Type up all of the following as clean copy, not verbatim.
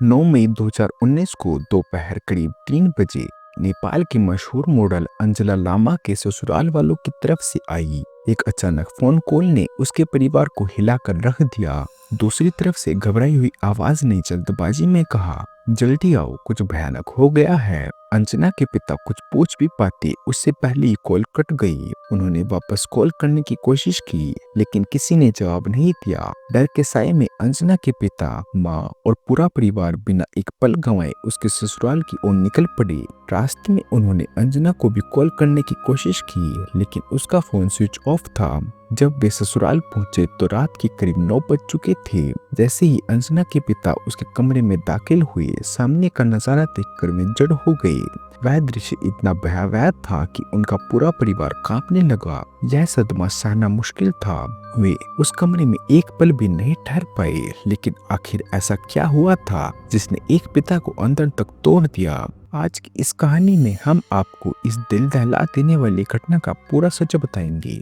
9 मई 2019 को दोपहर करीब 3 बजे नेपाल की मशहूर मॉडल अंजला लामा के ससुराल वालों की तरफ से आई एक अचानक फोन कॉल ने उसके परिवार को हिलाकर रख दिया। दूसरी तरफ से घबराई हुई आवाज ने जल्दबाजी में कहा, जल्दी आओ, कुछ भयानक हो गया है। अंजना के पिता कुछ पूछ भी पाते उससे पहले ही कॉल कट गई। उन्होंने वापस कॉल करने की कोशिश की लेकिन किसी ने जवाब नहीं दिया। डर के साए में अंजना के पिता, माँ और पूरा परिवार बिना एक पल गंवाए उसके ससुराल की ओर निकल पड़े। रास्ते में उन्होंने अंजना को भी कॉल करने की कोशिश की लेकिन उसका फोन स्विच ऑफ था। जब वे ससुराल पहुंचे तो रात के करीब 9 बज चुके थे। जैसे ही अंजना के पिता उसके कमरे में दाखिल हुए, सामने का नजारा देखकर वे जड़ हो गए। वह दृश्य इतना भयावह था कि उनका पूरा परिवार कांपने लगा। यह सदमा सहना मुश्किल था। वे उस कमरे में एक पल भी नहीं ठहर पाए। लेकिन आखिर ऐसा क्या हुआ था जिसने एक पिता को अंदर तक तोड़ दिया? आज की इस कहानी में हम आपको इस दिल दहला देने वाली घटना का पूरा सच बताएंगे।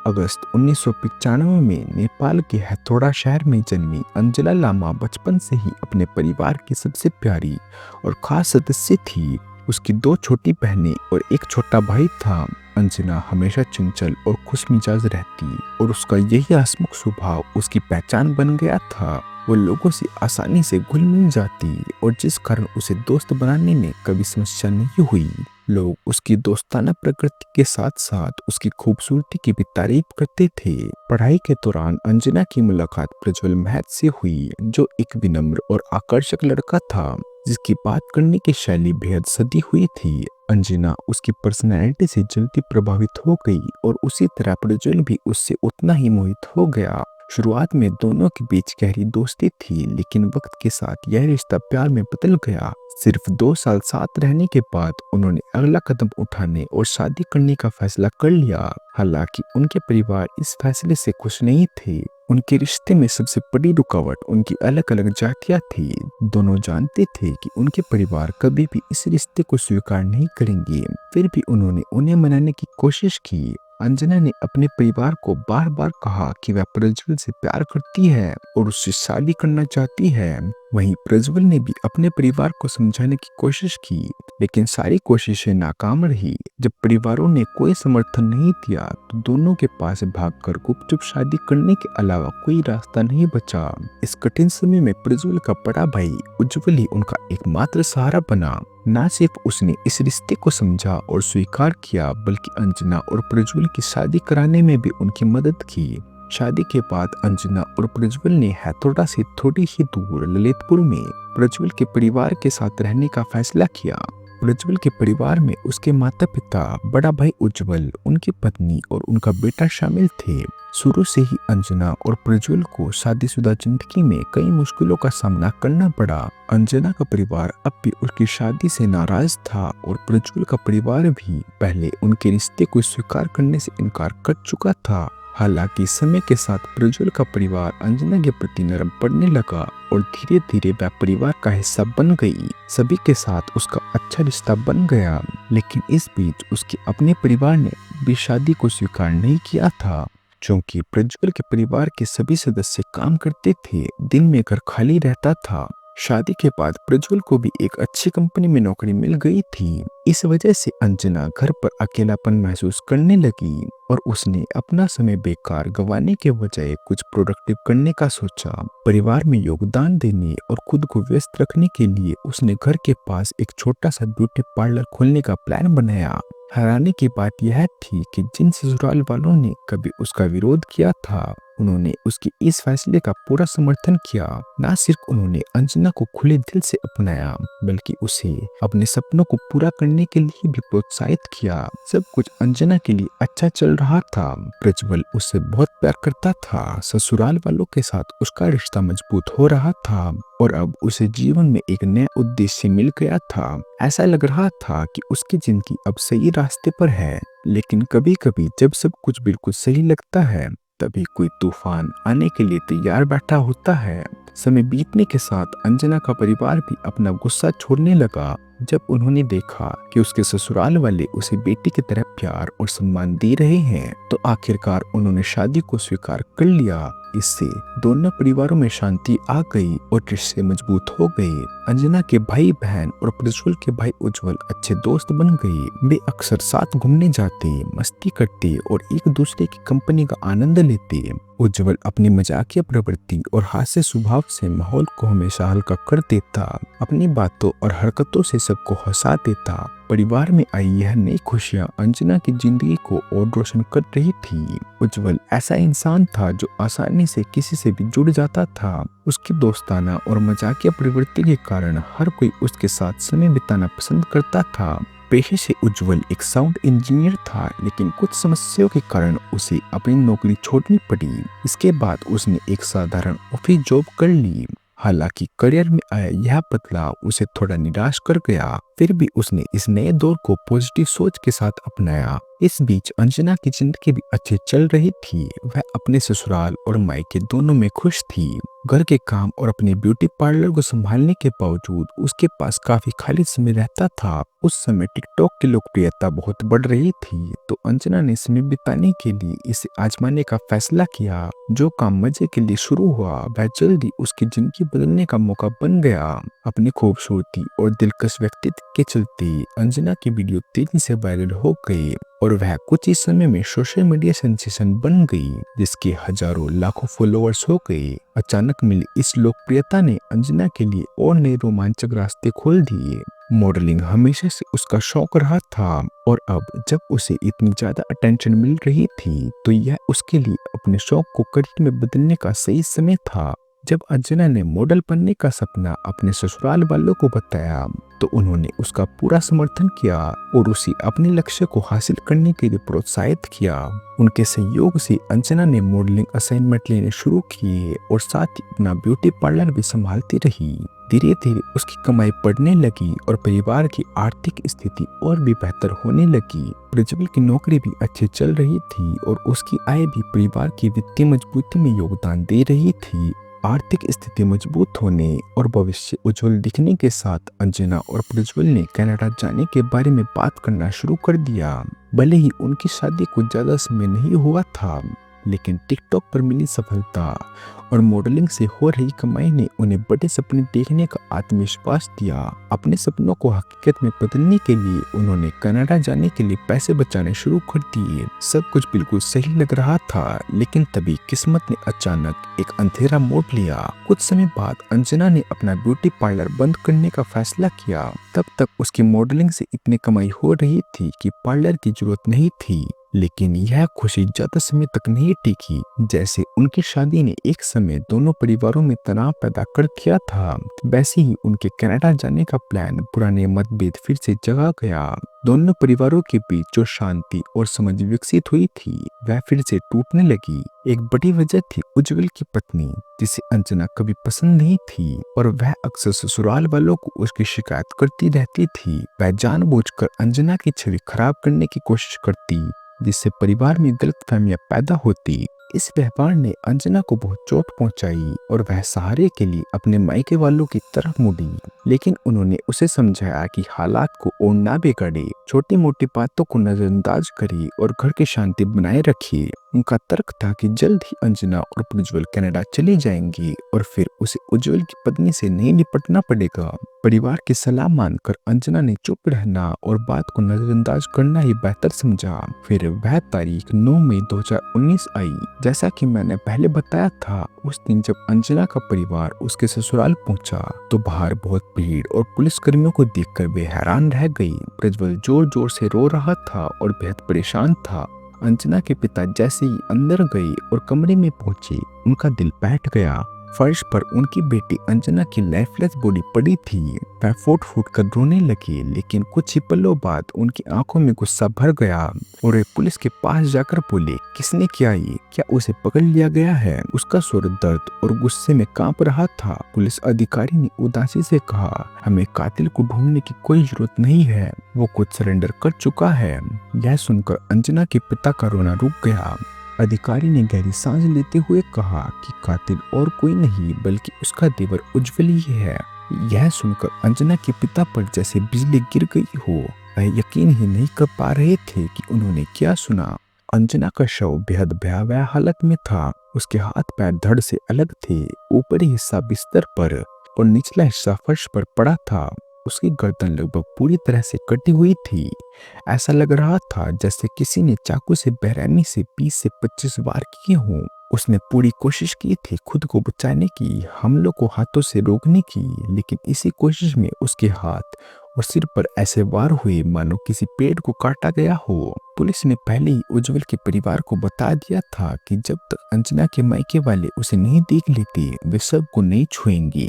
अगस्त 1995 में नेपाल के हथौड़ा शहर में जन्मी अंजला लामा बचपन से ही अपने परिवार की सबसे प्यारी और खास सदस्य थी। उसकी 2 छोटी बहनें और एक छोटा भाई था। अंजना हमेशा चंचल और खुशमिजाज रहती और उसका यही हंसमुख स्वभाव उसकी पहचान बन गया था। वो लोगों से आसानी से घुल मिल जाती और जिस कारण उसे दोस्त बनाने में कभी समस्या नहीं हुई। लोग उसकी दोस्ताना प्रकृति के साथ साथ उसकी खूबसूरती की भी तारीफ करते थे। पढ़ाई के दौरान अंजना की मुलाकात प्रज्वल महत से हुई, जो एक विनम्र और आकर्षक लड़का था जिसकी बात करने की शैली बेहद सदी हुई थी। अंजना उसकी पर्सनैलिटी से जल्दी प्रभावित हो गई और उसी तरह प्रज्वल भी उससे उतना ही मोहित हो गया। शुरुआत में दोनों के बीच गहरी दोस्ती थी लेकिन वक्त के साथ यह रिश्ता प्यार में बदल गया। सिर्फ 2 साल साथ रहने के बाद उन्होंने अगला कदम उठाने और शादी करने का फैसला कर लिया। हालांकि उनके परिवार इस फैसले से खुश नहीं थे। उनके रिश्ते में सबसे बड़ी रुकावट उनकी अलग अलग जातियां थी। दोनों जानते थे कि उनके परिवार कभी भी इस रिश्ते को स्वीकार नहीं करेंगे। फिर भी उन्होंने उन्हें मनाने की कोशिश की। अंजना ने अपने परिवार को बार बार कहा कि वह प्रज्वल से प्यार करती है और उससे शादी करना चाहती है। वहीं प्रज्वल ने भी अपने परिवार को समझाने की कोशिश की लेकिन सारी कोशिशें नाकाम रही। जब परिवारों ने कोई समर्थन नहीं दिया तो दोनों के पास भागकर गुपचुप शादी करने के अलावा कोई रास्ता नहीं बचा। इस कठिन समय में प्रज्वल का बड़ा भाई उज्जवल ही उनका एकमात्र सहारा बना। न सिर्फ उसने इस रिश्ते को समझा और स्वीकार किया बल्कि अंजना और प्रज्वल की शादी कराने में भी उनकी मदद की। शादी के बाद अंजना और प्रज्वल ने हथौड़ा से थोड़ी ही दूर ललितपुर में प्रज्वल के परिवार के साथ रहने का फैसला किया। प्रज्वल के परिवार में उसके माता पिता, बड़ा भाई उज्जवल, उनकी पत्नी और उनका बेटा शामिल थे। शुरू से ही अंजना और प्रज्वल को शादीशुदा जिंदगी में कई मुश्किलों का सामना करना पड़ा। अंजना का परिवार अब भी उसकी शादी से नाराज था और प्रज्वल का परिवार भी पहले उनके रिश्ते को स्वीकार करने से इनकार कर चुका था। हालांकि समय के साथ प्रज्वल का परिवार अंजना के प्रति नरम पड़ने लगा और धीरे धीरे वह परिवार का हिस्सा बन गई। सभी के साथ उसका अच्छा रिश्ता बन गया लेकिन इस बीच उसके अपने परिवार ने भी शादी को स्वीकार नहीं किया था। क्योंकि प्रज्वल के परिवार के सभी सदस्य काम करते थे, दिन में घर खाली रहता था। शादी के बाद प्रज्वल को भी एक अच्छी कंपनी में नौकरी मिल गई थी। इस वजह से अंजना घर पर अकेलापन महसूस करने लगी और उसने अपना समय बेकार गंवाने के बजाय कुछ प्रोडक्टिव करने का सोचा। परिवार में योगदान देने और खुद को व्यस्त रखने के लिए उसने घर के पास एक छोटा सा ब्यूटी पार्लर खोलने का प्लान बनाया। हैरानी की बात यह थी कि जिन ससुराल वालों ने कभी उसका विरोध किया था, उन्होंने उसके इस फैसले का पूरा समर्थन किया। न सिर्फ उन्होंने अंजना को खुले दिल से अपनाया बल्कि उसे अपने सपनों को पूरा करने के लिए भी प्रोत्साहित किया। सब कुछ अंजना के लिए अच्छा चल रहा था। प्रज्वल उससे बहुत प्यार करता था। ससुराल वालों के साथ उसका रिश्ता मजबूत हो रहा था और अब उसे जीवन में एक नया उद्देश्य मिल गया था। ऐसा लग रहा था कि उसकी जिंदगी अब सही रास्ते पर है। लेकिन कभी कभी जब सब कुछ बिल्कुल सही लगता है तभी कोई तूफान आने के लिए तैयार बैठा होता है। समय बीतने के साथ अंजना का परिवार भी अपना गुस्सा छोड़ने लगा। जब उन्होंने देखा कि उसके ससुराल वाले उसे बेटी की तरह प्यार और सम्मान दे रहे हैं तो आखिरकार उन्होंने शादी को स्वीकार कर लिया। इससे दोनों परिवारों में शांति आ गई और रिश्ते मजबूत हो गए। अंजना के भाई बहन और प्रज्वल के भाई उज्जवल अच्छे दोस्त बन गए। वे अक्सर साथ घूमने जाते, मस्ती करते और एक दूसरे की कंपनी का आनंद लेते। उज्जवल अपनी मजाकिया प्रवृत्ति और हास्य स्वभाव से माहौल को हमेशा हल्का कर देता। अपनी बातों और हरकतों से सबको हंसा देता। परिवार में आई यह नई खुशियां अंजना की जिंदगी को और रोशन कर रही थी। उज्जवल ऐसा इंसान था जो आसानी से किसी से भी जुड़ जाता था। उसकी दोस्ताना और मजाकिया प्रवृत्ति के कारण हर कोई उसके साथ समय बिताना पसंद करता था। पेशे से उज्जवल एक साउंड इंजीनियर था, लेकिन कुछ समस्याओं के कारण उसे अपनी नौकरी छोड़नी पड़ी। इसके बाद उसने एक साधारण ऑफिस जॉब कर ली। हालांकि करियर में आया यह बदलाव उसे थोड़ा निराश कर गया, फिर भी उसने इस नए दौर को पॉजिटिव सोच के साथ अपनाया। इस बीच अंजना की जिंदगी भी अच्छी चल रही थी। वह अपने ससुराल और मायके दोनों में खुश थी। घर के काम और अपने ब्यूटी पार्लर को संभालने के बावजूद उसके पास काफी खाली समय रहता था। उस समय टिकटॉक की लोकप्रियता बहुत बढ़ रही थी, तो अंजना ने समय बिताने के लिए इसे आजमाने का फैसला किया। जो काम मजे के लिए शुरू हुआ वह जल्दी उसकी जिंदगी बदलने का मौका बन गया। अपनी खूबसूरती और दिलकश व्यक्तित्व के चलते अंजना की वीडियो तेजी से वायरल हो गई और वह कुछ ही समय में सोशल मीडिया सेंसेशन बन गई, जिसके हजारों लाखों फॉलोअर्स हो गए। अचानक मिली इस लोकप्रियता ने अंजना के लिए और नए रोमांचक रास्ते खोल दिए। मॉडलिंग हमेशा से उसका शौक रहा था और अब जब उसे इतनी ज्यादा अटेंशन मिल रही थी तो यह उसके लिए अपने शौक को करियर में बदलने का सही समय था। जब अंजना ने मॉडल बनने का सपना अपने ससुराल वालों को बताया तो उन्होंने उसका पूरा समर्थन किया और उसे अपने लक्ष्य को हासिल करने के लिए प्रोत्साहित किया। उनके सहयोग से अंजना ने मॉडलिंग असाइनमेंट लेने शुरू किए और साथ ही अपना ब्यूटी पार्लर भी संभालती रही। धीरे धीरे उसकी कमाई बढ़ने लगी और परिवार की आर्थिक स्थिति और भी बेहतर होने लगी। प्रज्वल की नौकरी भी अच्छी चल रही थी और उसकी आय भी परिवार की वित्तीय मजबूती में योगदान दे रही थी। आर्थिक स्थिति मजबूत होने और भविष्य उज्जवल दिखने के साथ अंजना और प्रज्वल ने कनाडा जाने के बारे में बात करना शुरू कर दिया। भले ही उनकी शादी को ज्यादा समय नहीं हुआ था, लेकिन टिकटॉक पर मिली सफलता और मॉडलिंग से हो रही कमाई ने उन्हें बड़े सपने देखने का आत्मविश्वास दिया। अपने सपनों को हकीकत में बदलने के लिए उन्होंने कनाडा जाने के लिए पैसे बचाने शुरू कर दिए। सब कुछ बिल्कुल सही लग रहा था, लेकिन तभी किस्मत ने अचानक एक अंधेरा मोड़ लिया। कुछ समय बाद अंजना ने अपना ब्यूटी पार्लर बंद करने का फैसला किया। तब तक उसकी मॉडलिंग से इतनी कमाई हो रही थी कि पार्लर की जरूरत नहीं थी। लेकिन यह खुशी ज्यादा समय तक नहीं टिकी। जैसे उनकी शादी ने एक समय दोनों परिवारों में तनाव पैदा कर दिया था, वैसे ही उनके कनाडा जाने का प्लान पुराने मतभेद फिर से जगा गया। दोनों परिवारों के बीच जो शांति और समझ विकसित हुई थी वह फिर से टूटने लगी। एक बड़ी वजह थी उज्जवल की पत्नी, जिसे अंजना कभी पसंद नहीं थी और वह अक्सर ससुराल वालों को उसकी शिकायत करती रहती थी। वह जानबूझकर अंजना की छवि खराब करने की कोशिश करती, जिससे परिवार में गलतफहमियां पैदा होती। इस व्यवहार ने अंजना को बहुत चोट पहुंचाई और वह सहारे के लिए अपने मायके वालों की तरफ मुड़ी, लेकिन उन्होंने उसे समझाया कि हालात को और ना बिगाड़े, छोटी मोटी बातों को नजरअंदाज करे और घर की शांति बनाए रखिए। उनका तर्क था कि जल्द ही अंजना और प्रज्वल कनाडा चले जाएंगे और फिर उसे उज्जवल की पत्नी से नहीं निपटना पड़ेगा। परिवार की सलाह मानकर अंजना ने चुप रहना और बात को नजरअंदाज करना ही बेहतर समझा। फिर वह तारीख 9 मई 2019 आई। जैसा कि मैंने पहले बताया था, उस दिन जब अंजना का परिवार उसके ससुराल पहुंचा तो बाहर बहुत भीड़ और पुलिसकर्मियों को देखकर वे हैरान रह गई। प्रज्वल जोर जोर से रो रहा था और बेहद परेशान था। अंजना के पिता जैसे ही अंदर गए और कमरे में पहुंचे, उनका दिल बैठ गया। फर्श पर उनकी बेटी अंजना की लाइफलेस बॉडी पड़ी थी। वह फूट फूट कर रोने लगी, लेकिन कुछ ही पलों बाद उनकी आंखों में गुस्सा भर गया और वे पुलिस के पास जाकर बोले, किसने किया ये? क्या उसे पकड़ लिया गया है? उसका स्वर दर्द और गुस्से में कांप रहा था। पुलिस अधिकारी ने उदासी से कहा, हमें कातिल को ढूंढने की कोई जरूरत नहीं है, वो खुद सरेंडर कर चुका है। यह सुनकर अंजना के पिता का रोना रुक गया। अधिकारी ने गहरी सांस लेते हुए कहा कि कातिल और कोई नहीं बल्कि उसका देवर उज्जवल ही है। यह सुनकर अंजना के पिता पर जैसे बिजली गिर गई हो। वह यकीन ही नहीं कर पा रहे थे कि उन्होंने क्या सुना। अंजना का शव बेहद भयावह हालत में था। उसके हाथ पैर धड़ से अलग थे, ऊपरी हिस्सा बिस्तर पर और निचला हिस्सा फर्श पर पड़ा था। उसकी गर्दन लगभग पूरी तरह से कटी हुई थी। ऐसा लग रहा था जैसे किसी ने चाकू से बेरहमी से 20 से 25 वार किए हों। उसने पूरी कोशिश की थी खुद को बचाने की, हमलों को हाथों से रोकने की, लेकिन इसी कोशिश में उसके हाथ और सिर पर ऐसे वार हुए मानो किसी पेड़ को काटा गया हो। पुलिस ने पहले ही उज्जवल के परिवार को बता दिया था कि जब तक अंजना के मायके वाले उसे नहीं देख लेते, वे सब को नहीं छुएंगे।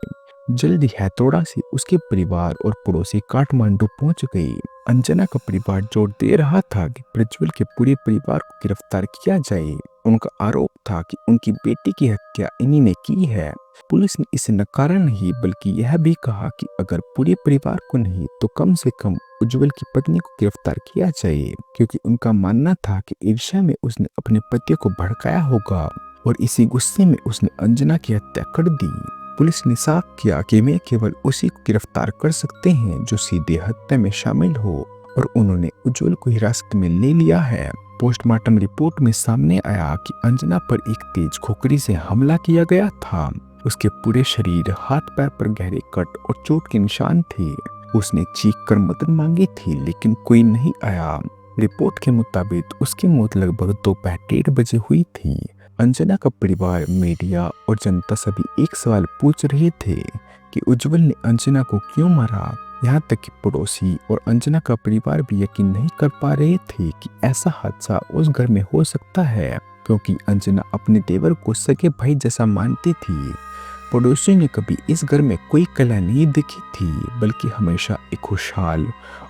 जल्दी हथौड़ा से उसके परिवार और पड़ोसी काठमांडू पहुंच गए। अंजना का परिवार जोर दे रहा था कि प्रज्वल के पूरे परिवार को गिरफ्तार किया जाए। उनका आरोप था कि उनकी बेटी की हत्या इन्हीं ने की है। पुलिस ने इसे नकारा नहीं, बल्कि यह भी कहा कि अगर पूरे परिवार को नहीं तो कम से कम उज्जवल की पत्नी को गिरफ्तार किया जाए, क्योंकि उनका मानना था कि ईर्ष्या में उसने अपने पति को भड़काया होगा और इसी गुस्से में उसने अंजना की हत्या कर दी। पुलिस ने साफ किया कि वे केवल उसी को गिरफ्तार कर सकते हैं जो सीधे हत्या में शामिल हो, और उन्होंने उज्जवल को हिरासत में ले लिया है। पोस्टमार्टम रिपोर्ट में सामने आया कि अंजना पर एक तेज खोखरी से हमला किया गया था। उसके पूरे शरीर, हाथ पैर पर गहरे कट और चोट के निशान थे। उसने चीख कर मदद मांगी थी, लेकिन कोई नहीं आया। रिपोर्ट के मुताबिक उसकी मौत लगभग दोपहर 1:30 बजे हुई थी। अंजना का परिवार, मीडिया और जनता सभी एक सवाल पूछ रहे थे कि उज्जवल ने अंजना को क्यों मारा। यहाँ तक कि पड़ोसी और अंजना का परिवार भी यकीन नहीं कर पा रहे थे कि ऐसा हादसा उस घर में हो सकता है, क्योंकि अंजना अपने देवर को सगे भाई जैसा मानती थी। पड़ोसियों ने कभी इस घर में कोई कला नहीं देखी थी, बल्कि हमेशा एक खुशहाल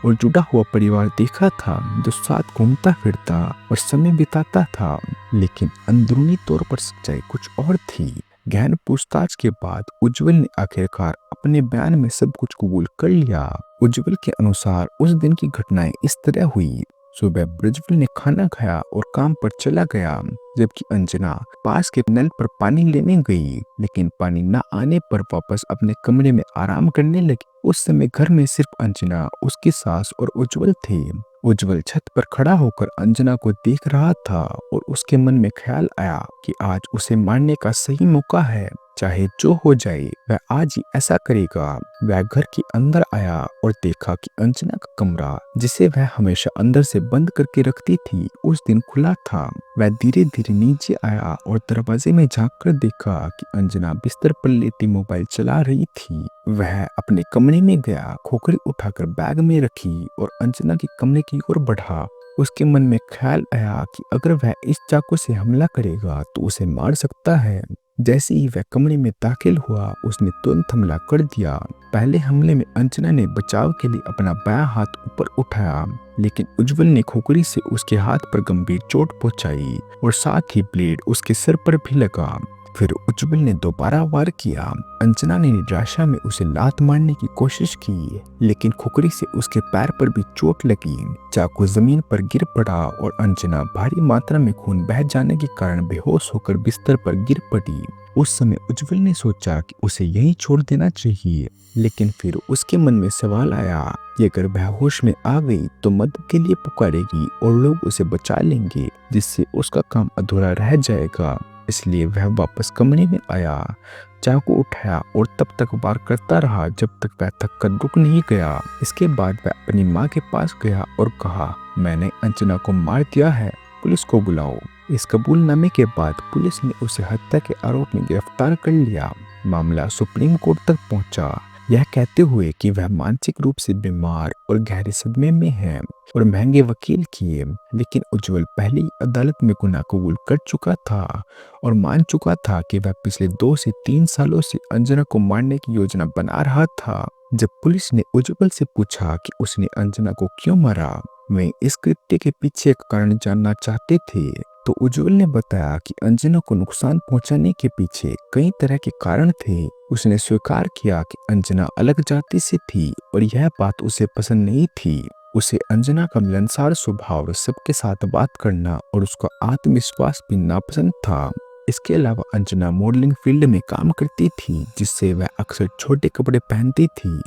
और जुड़ा हुआ परिवार देखा था जो साथ घूमता फिरता और समय बिताता था। लेकिन अंदरूनी तौर पर सच्चाई कुछ और थी। गहन पूछताछ के बाद उज्जवल ने आखिरकार अपने बयान में सब कुछ कबूल कर लिया। उज्जवल के अनुसार उस दिन की घटनाएं इस तरह हुई। सुबह प्रज्वल ने खाना खाया और काम पर चला गया, जबकि अंजना पास के नल पर पानी लेने गई, लेकिन पानी न आने पर वापस अपने कमरे में आराम करने लगी। उस समय घर में सिर्फ अंजना, उसकी सास और उज्जवल थे। उज्जवल छत पर खड़ा होकर अंजना को देख रहा था और उसके मन में ख्याल आया कि आज उसे मारने का सही मौका है। चाहे जो हो जाए, वह आज ही ऐसा करेगा। वह घर के अंदर आया और देखा कि अंजना का कमरा, जिसे वह हमेशा अंदर से बंद करके रखती थी, उस दिन खुला था। वह धीरे धीरे नीचे आया और दरवाजे में झांक कर देखा कि अंजना बिस्तर पर लेटी मोबाइल चला रही थी। वह अपने कमरे में गया, खोखरी उठाकर बैग में रखी और अंजना के कमरे की ओर बढ़ा। उसके मन में ख्याल आया कि अगर वह इस चाकू से हमला करेगा तो उसे मार सकता है। जैसे ही वह कमरे में दाखिल हुआ, उसने तुरंत हमला कर दिया। पहले हमले में अंजना ने बचाव के लिए अपना बायां हाथ ऊपर उठाया, लेकिन उज्जवल ने खोखरी से उसके हाथ पर गंभीर चोट पहुंचाई और साथ ही ब्लेड उसके सिर पर भी लगा। फिर उज्जवल ने दोबारा वार किया। अंजना ने निराशा में उसे लात मारने की कोशिश की, लेकिन खोखरी से उसके पैर पर भी चोट लगी। चाकू जमीन पर गिर पड़ा और अंजना भारी मात्रा में खून बह जाने के कारण बेहोश होकर बिस्तर पर गिर पड़ी। उस समय उज्जवल ने सोचा कि उसे यहीं छोड़ देना चाहिए, लेकिन फिर उसके मन में सवाल आया कि अगर वह होश में आ गई तो मदद के लिए पुकारेगी और लोग उसे बचा लेंगे, जिससे उसका काम अधूरा रह जाएगा। इसलिए वह वापस कमरे में आया, चाकू उठाया और तब तक वार करता रहा जब तक वह थक कर रुक नहीं गया। इसके बाद वह अपनी माँ के पास गया और कहा, मैंने अंजना को मार दिया है, पुलिस को बुलाओ। इस कबूलनामे के बाद पुलिस ने उसे हत्या के आरोप में गिरफ्तार कर लिया। मामला सुप्रीम कोर्ट तक पहुंचा, यह कहते हुए कि वह मानसिक रूप से बीमार और गहरे सदमे में है और महंगे वकील किए। लेकिन उज्जवल पहले ही अदालत में गुनाह कबूल कर चुका था और मान चुका था कि वह पिछले 2 से 3 सालों से अंजना को मारने की योजना बना रहा था। जब पुलिस ने उज्जवल से पूछा कि उसने अंजना को क्यों मारा, वे इस कृत्य के पीछे का कारण जानना चाहते थे, तो उज्जवल ने बताया कि अंजना को नुकसान पहुंचाने के पीछे कई तरह के कारण थे। उसने स्वीकार किया कि अंजना अलग जाति से थी और यह बात उसे पसंद नहीं थी। उसे अंजना का मिलनसार स्वभाव, सबके साथ बात करना और उसका आत्मविश्वास भी नापसंद था। इसके अलावा अंजना मॉडलिंग फील्ड में काम करती थी, जिससे वह अक्सर छोटे कपड़े पहनती थी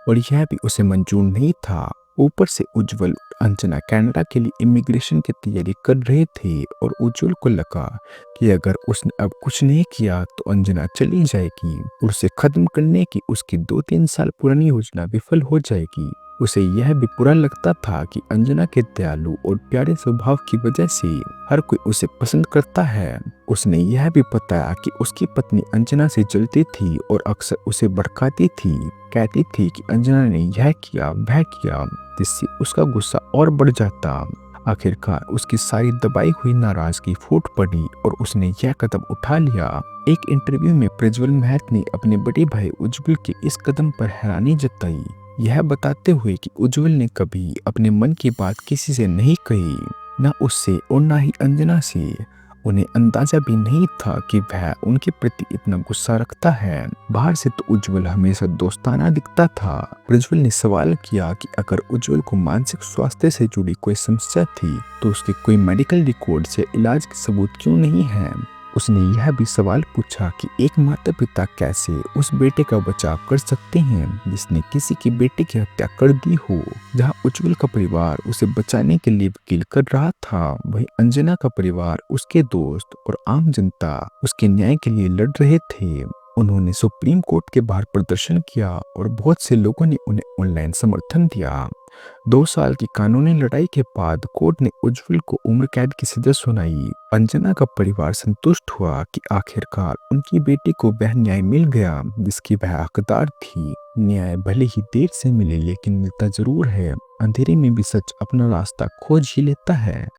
और यह भी उसे मंजूर नहीं था। ऊपर से उज्जवल और अंजना कनाडा के लिए इमिग्रेशन की तैयारी कर रहे थे और उज्जवल को लगा कि अगर उसने अब कुछ नहीं किया तो अंजना चली जाएगी और उसे खत्म करने की उसकी 2-3 साल पुरानी योजना विफल हो जाएगी। उसे यह भी बुरा लगता था कि अंजना के दयालु और प्यारे स्वभाव की वजह से हर कोई उसे पसंद करता है। उसने यह भी बताया कि उसकी पत्नी अंजना से जलती थी और अक्सर उसे भड़काती थी, कहती थी कि अंजना ने यह किया वह किया, जिससे उसका गुस्सा और बढ़ जाता। आखिरकार उसकी सारी दबाई हुई नाराजगी फूट पड़ी और उसने यह कदम उठा लिया। एक इंटरव्यू में प्रज्वल महत ने अपने बड़े भाई उज्जवल के इस कदम पर हैरानी जताई, यह बताते हुए कि उज्जवल ने कभी अपने मन की बात किसी से नहीं कही, ना उससे और ना ही अंजना से। उन्हें अंदाजा भी नहीं था कि वह उनके प्रति इतना गुस्सा रखता है। बाहर से तो उज्जवल हमेशा दोस्ताना दिखता था। प्रज्वल ने सवाल किया कि अगर उज्जवल को मानसिक स्वास्थ्य से जुड़ी कोई समस्या थी तो उसके कोई मेडिकल रिकॉर्ड से इलाज के सबूत क्यों नहीं है। उसने यह भी सवाल पूछा कि एक माता पिता कैसे उस बेटे का बचाव कर सकते हैं जिसने किसी की बेटे की हत्या कर दी हो। जहां उज्जवल का परिवार उसे बचाने के लिए वकील कर रहा था, वहीं अंजना का परिवार, उसके दोस्त और आम जनता उसके न्याय के लिए लड़ रहे थे। उन्होंने सुप्रीम कोर्ट के बाहर प्रदर्शन किया और बहुत से लोगों ने उन्हें ऑनलाइन समर्थन दिया। 2 साल की कानूनी लड़ाई के बाद कोर्ट ने उज्जवल को उम्र कैद की सजा सुनाई। अंजना का परिवार संतुष्ट हुआ कि आखिरकार उनकी बेटी को वह न्याय मिल गया जिसकी वह हकदार थी। न्याय भले ही देर से मिले लेकिन मिलता जरूर है। अंधेरे में भी सच अपना रास्ता खोज ही लेता है।